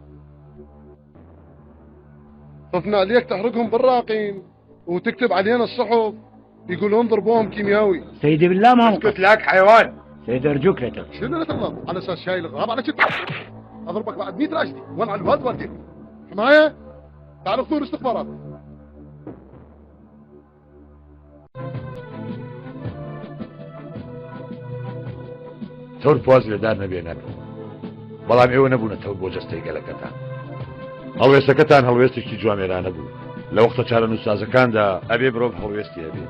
طفنا عليك تحرقهم بالراقين وتكتب علينا الصحف يقولون ضربوهم كيمياوي. سيدي بالله ما اسكت لك حيوان. سيدي ارجوك لا تغلط. شنو لا تغلط؟ على اساس شايل الغراب على كتفك اضربك بعد 100 راشدي. وين على الواد والديك؟ حمايه تعال خذوا الاستخبارات. تور فواز لدار نبينا بەڵام ئێوە نەبوونەتەوە بۆ جەستەی گەلەکەتان. هەڵوێستەکەتان هەڵوێستێکی جوامێرانە بوو. لە وەختە چارە نووسازەکاندا ئەبێ برۆڤ هەڵوێستی هەبێ.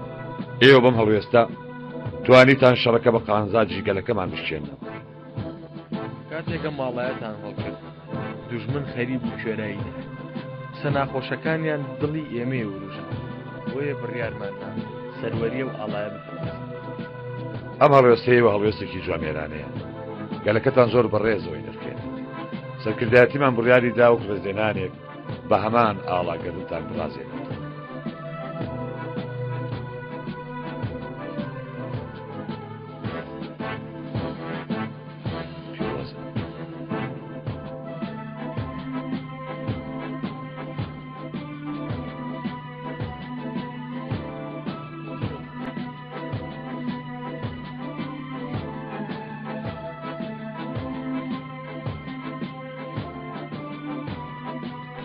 ئێوە بەم هەڵوێستە توانیتان شەڕەکە بە قانزاجی گەلەکەمان بشکێنن. کاتێکە ماڵایەتان هەڵکرد دوژمن خەریب و کوێرایی نەهێت. قسە ناخۆشەکانیان دڵی ئێمەیە وروژن. بۆیە بڕیارماندا سەروەریە و ئاڵایە بفرمێسین. ئەم هەڵوێستەیەوە هەڵوێستێکی جوامێرانەیە. گەلەکەتان زۆر بەڕێزەوەی دەکرێن. سەرکردایەتیمان بڕیاری دا و ڕێزێنانێک بە هەمان ئاڵاگەرتان بڕازێنێت.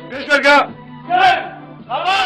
بێژبەرگە ئاڵا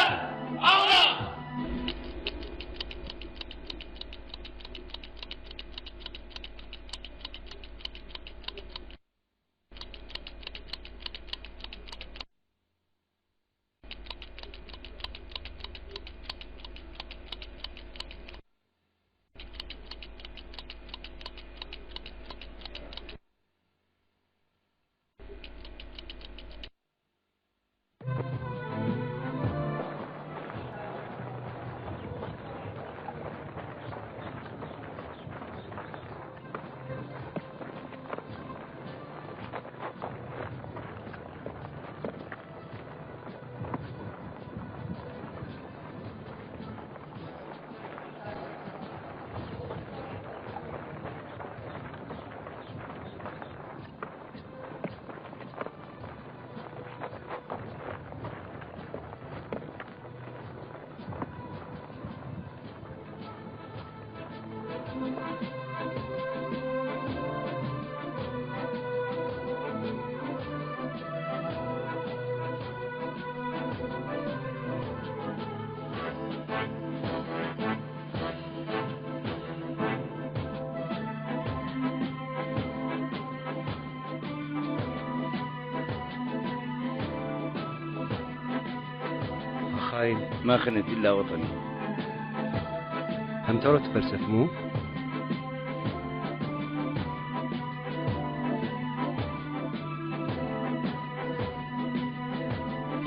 خاين ما خنت إلا وطني. هم ترى تفلسف مو؟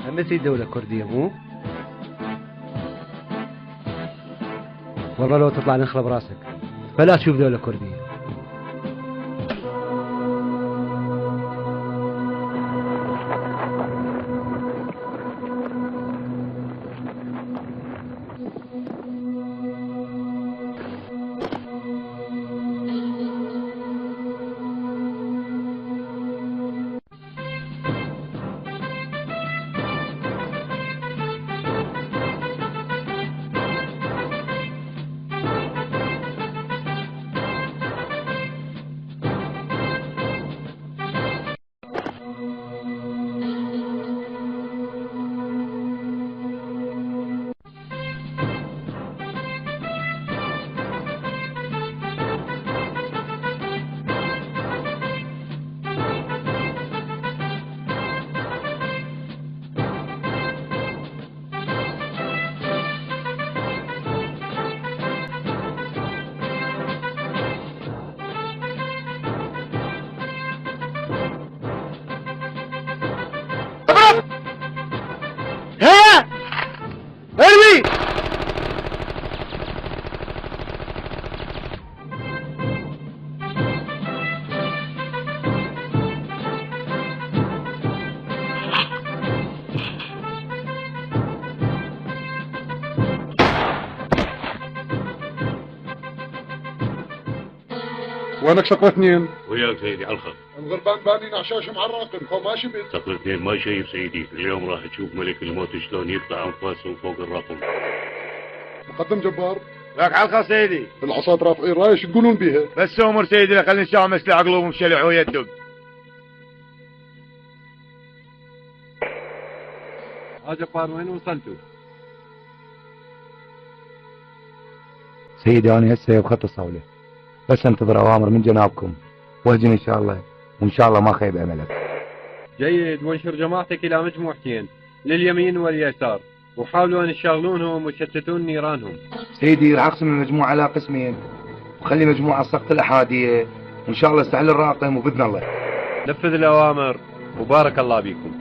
همتي دولة كردية مو؟ والله لو تطلع نخلب راسك فلا تشوف دولة كردية. وينك شطوة اثنين؟ وياك سيدي على الخط. الغربان بانين عشاشهم على الراقم خو ما شبت. صقر اثنين ما شايف سيدي، اليوم راح تشوف ملك الموت شلون يقطع انفاسهم فوق الرقم. مقدم جبار. لك على الخط سيدي. العصات رافعين راية ايش تقولون بيها؟ بس امر سيدي خلي الشعب مسلع قلوبهم شلعوا يدق. جبار وين وصلتوا؟ سيدي أنا هسه بخط الصولة، بس انتظر أوامر من جنابكم واهجن إن شاء الله، وإن شاء الله ما خيب أملك. جيد، وانشر جماعتك إلى مجموعتين لليمين واليسار، وحاولوا أن يشغلونهم ويشتتون نيرانهم. سيدي راح أقسم المجموعة على قسمين، وخلي مجموعة السقط الأحادية، وإن شاء الله استحل الراقم وبإذن الله. نفذ الأوامر وبارك الله بكم.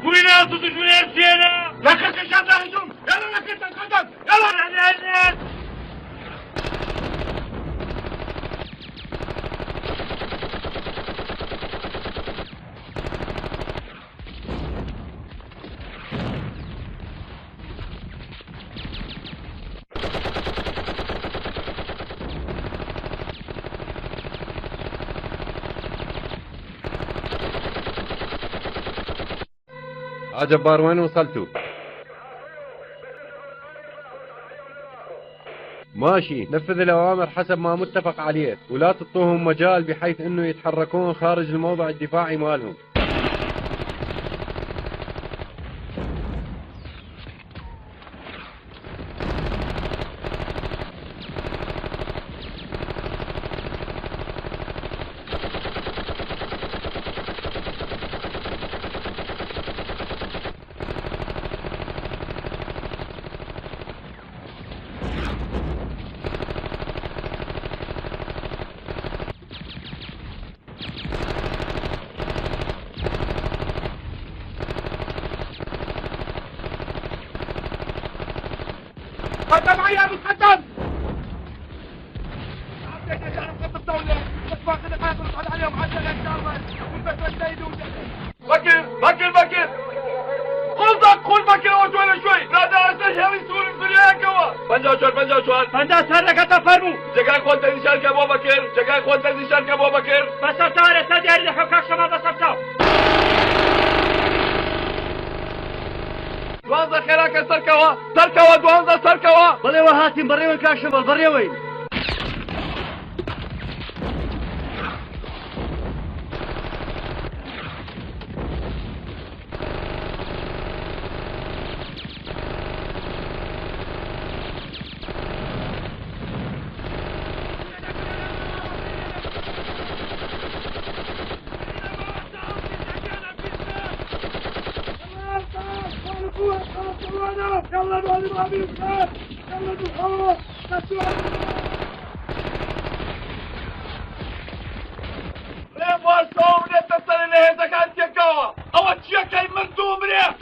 وين تدش من السينة؟ لا خلك الشاب لا هجوم، يلا لا كنت تقدم، يلا جبار وين وصلتوا؟ ماشي، نفذ الأوامر حسب ما متفق عليه، ولا تعطوهم مجال بحيث انه يتحركون خارج الموضع الدفاعي مالهم. قدم عيال متقدم. بكر خذ بكر وشوي شوي لا ده استشهد يسول الدنيا كوا بنجا سرك تفرمو جاك كنت نشارك ابو بكر بس صار تدير حكاك شما بس دوانزا خيراك سركوا دوانزا سركوا بريوا هاتم بريوا كاشمال بريوا يلا نولي ما بيفكر يلا نحاول ليه بوالسوم ليه تتصل اللي هيدا كانت يكاوا او تشيكا يمردوم ليه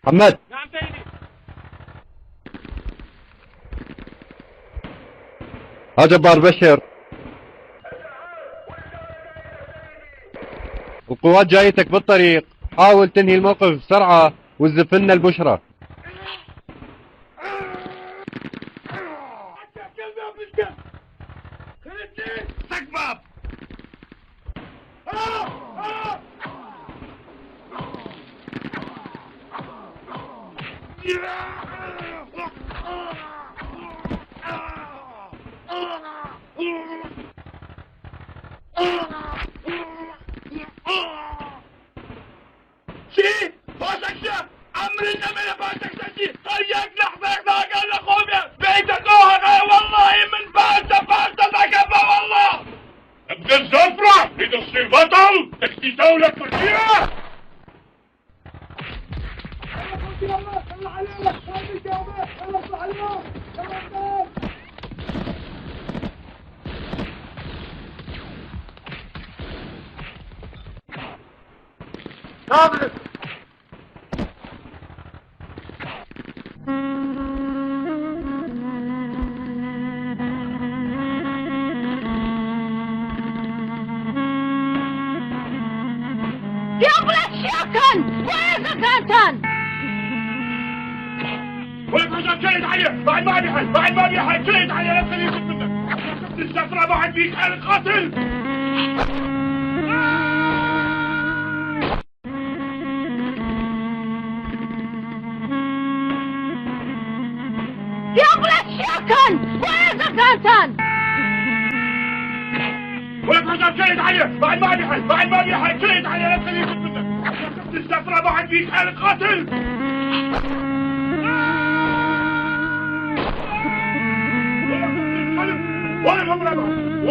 محمد. نعم سيدي. جبار بشر، القوات جايتك بالطريق، حاول تنهي الموقف بسرعة وزف لنا البشرة. شي باشك شا عمرنا من باشك شي طريق لحظة ما قال لخومي بيتك والله من باشا ذكبه والله ابن الزفرة لتصير بطل تكتي دولة تركيا نابلس يا ولد شاكن وين كانتن؟ ولك رجال جلد عليه بعد ما بيحل جلد عليه لا تخليه يفوت منك شفت الزفرة بعد فيك حال قاتل يا ولد شاكن وين كانتن؟ ولك رجال جلد عليه بعد ما بيحل جلد عليه لا تخليه يفوت منك شفت الزفرة بعد فيك حال قاتل وينهم ربع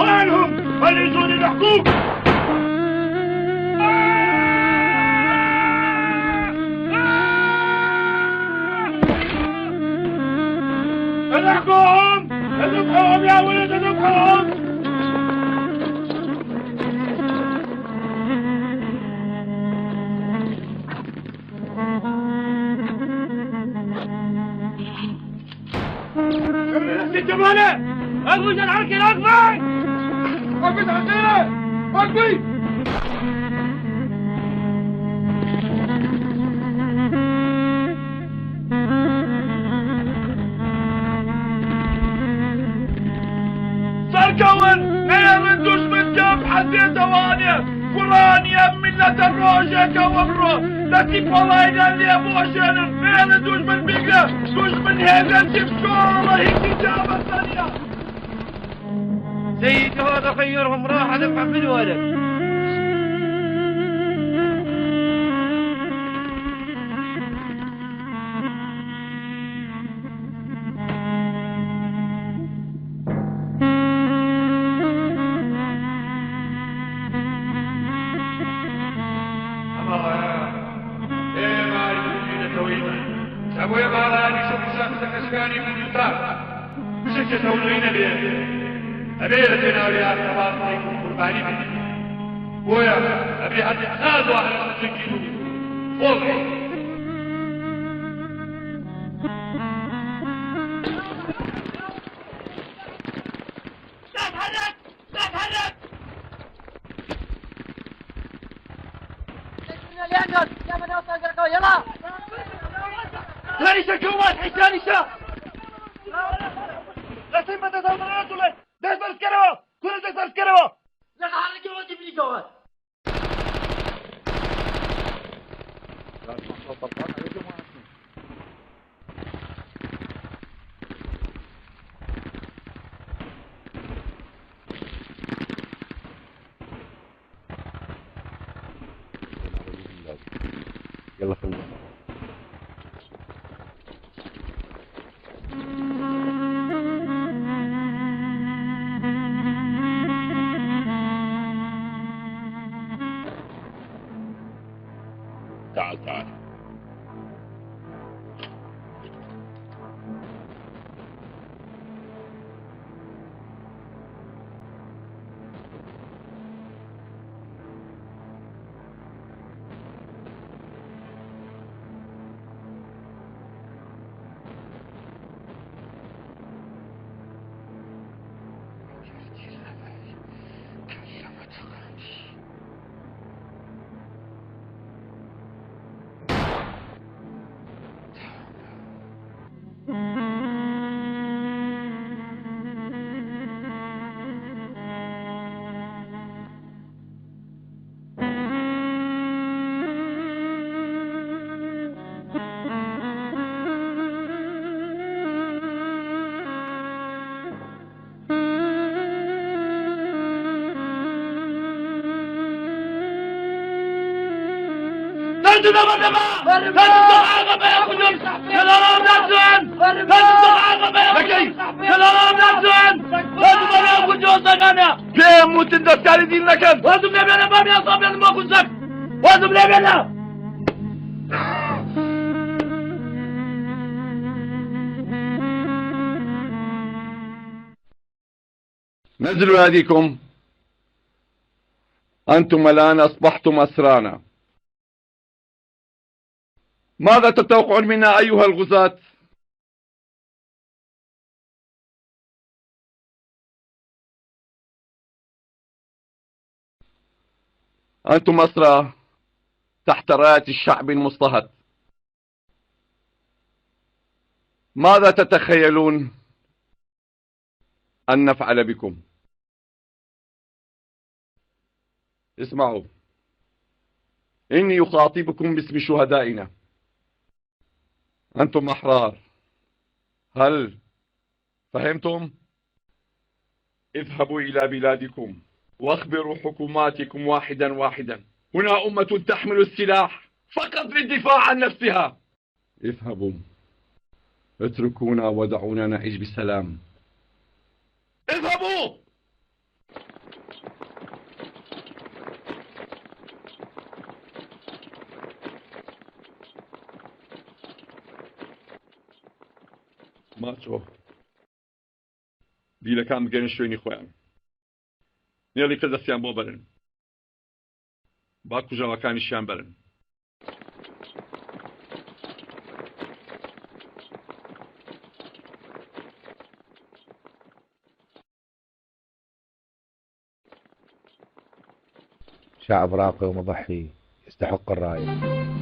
وينهم اللي يجون يحكوك اذبحوهم اذبحوهم يا ولد اذبحوهم الجمالة أخرج الحركة الأكبر وقف عندنا وقفي سركون نير الدشمن جاب حدين دوانية قرانية ملة الروجة كوبرو لكن والله اللي أبوشنا نير الدشمن بيقى دشمن هذا تبشوره هيك جابة ثانية سيدي هذا خيرهم راح ادفع في الولد أبويا مالاني شوف ساكتك أشكاني من يطار شكت أولوين بيه أبي تناولي أرتباط قرباني مني بويا أبي أتخاذ واحد تسكينه فوقي لا تحرك يا من أوصل يلا ثاني شكوات حساني شا لا تنبت تضررات ولا داس بالكروا كل داس بالكروا لا حرك جوات ابني جوات يلا خلينا تعال پێم وتن دەستکاری دین نەکەن وازم لێ بێنە بامیان سابێن بۆ کوزەک وازم لێ بێنە نزلوا أيديكم. أنتم الآن أصبحتم أسرانا. ماذا تتوقعون منا أيها الغزاة؟ أنتم أسرى تحت راية الشعب المضطهد. ماذا تتخيلون أن نفعل بكم؟ اسمعوا، إني أخاطبكم باسم شهدائنا. أنتم أحرار، هل فهمتم؟ اذهبوا إلى بلادكم واخبروا حكوماتكم واحدا واحدا. هنا أمة تحمل السلاح فقط للدفاع عن نفسها. اذهبوا، اتركونا ودعونا نعيش بسلام. اذهبوا. ماچۆ بیلەکان بگەنە شوێنی خۆیان. نێڵی کە دەستیان بۆ بەرن، با کوژەوەکانیشیان بەرن. شعب راقي ومضحي يستحق الراية.